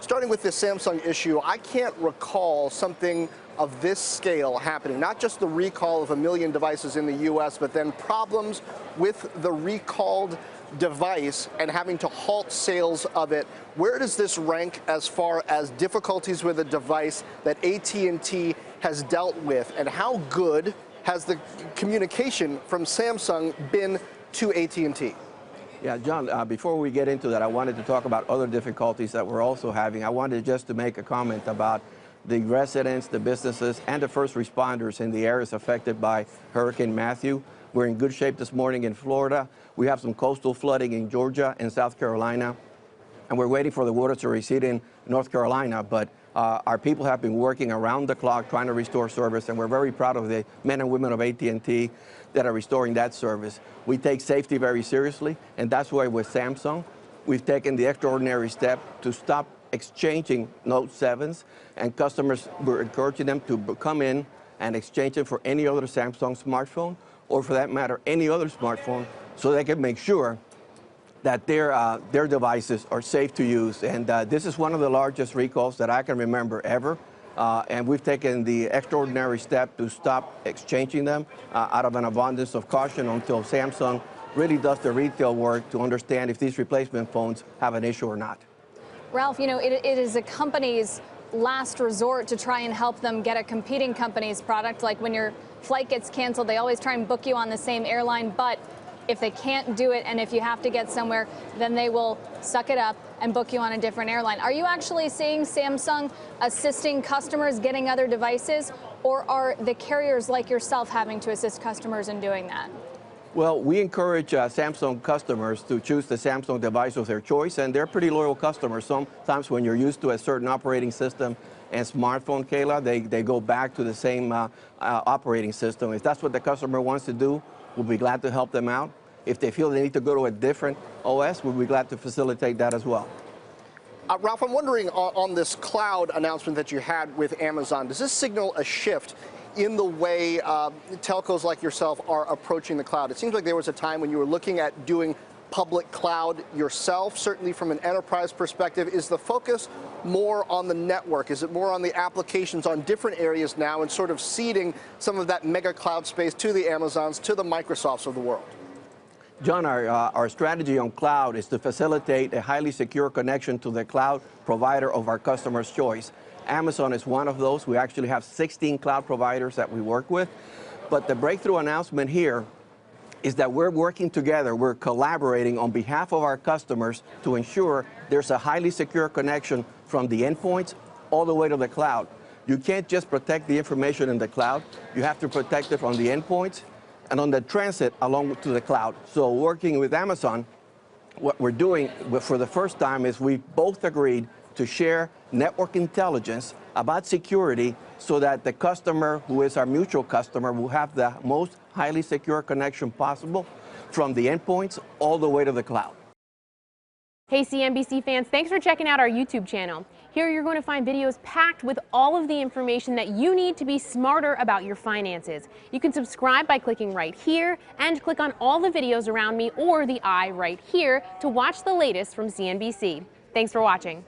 Starting with this Samsung issue, I can't recall something of this scale happening. Not just the recall of 1 million devices in the US, but then problems with the recalled device and having to halt sales of it. Where does this rank as far as difficulties with a device that AT&T has dealt with, and how good has the communication from Samsung been to AT&T? Yeah, John, before we get into that, I wanted to talk about other difficulties that we're also having. I wanted just to make a comment about the residents, the businesses, and the first responders in the areas affected by Hurricane Matthew. We're in good shape this morning in Florida. We have some coastal flooding in Georgia and South Carolina, and we're waiting for the water to recede in North Carolina, but our people have been working around the clock trying to restore service, and we're very proud of the men and women of AT&T that are restoring that service. We take safety very seriously, and that's why with Samsung, we've taken the extraordinary step to stop exchanging Note7s, and customers, we're encouraging them to come in and exchange them for any other Samsung smartphone, or for that matter, any other smartphone, so they can make sure that their devices are safe to use. And this is one of the largest recalls that I can remember ever. And we've taken the extraordinary step to stop exchanging them out of an abundance of caution until Samsung really does the retail work to understand if these replacement phones have an issue or not. Ralph, you know, it is a company's last resort to try and help them get a competing company's product. Like when your flight gets canceled, they always try and book you on the same airline, but if they can't do it and if you have to get somewhere, then they will suck it up and book you on a different airline. Are you actually seeing Samsung assisting customers getting other devices, or are the carriers like yourself having to assist customers in doing that? Well, we encourage Samsung customers to choose the Samsung device of their choice, and they're pretty loyal customers. Sometimes when you're used to a certain operating system and smartphone, Kayla, they go back to the same operating system. If that's what the customer wants to do, we'll be glad to help them out. If they feel they need to go to a different OS, we'll be glad to facilitate that as well. Ralph, I'm wondering on this cloud announcement that you had with Amazon, does this signal a shift in the way telcos like yourself are approaching the cloud? It seems like there was a time when you were looking at doing public cloud yourself. Certainly from an enterprise perspective, is the focus more on the network? Is it more on the applications on different areas now, and sort of ceding some of that mega cloud space to the Amazons, to the Microsofts of the world? John, our strategy on cloud is to facilitate a highly secure connection to the cloud provider of our customer's choice. Amazon is one of those. We actually have 16 cloud providers that we work with. But the breakthrough announcement here is that we're working together, we're collaborating on behalf of our customers to ensure there's a highly secure connection from the endpoints all the way to the cloud. You can't just protect the information in the cloud, you have to protect it from the endpoints and on the transit along to the cloud. So working with Amazon, what we're doing for the first time is we both agreed to share network intelligence about security so that the customer, who is our mutual customer, will have the most highly secure connection possible from the endpoints all the way to the cloud. Hey CNBC fans, thanks for checking out our YouTube channel. Here you're going to find videos packed with all of the information that you need to be smarter about your finances. You can subscribe by clicking right here and click on all the videos around me or the eye right here to watch the latest from CNBC. Thanks for watching.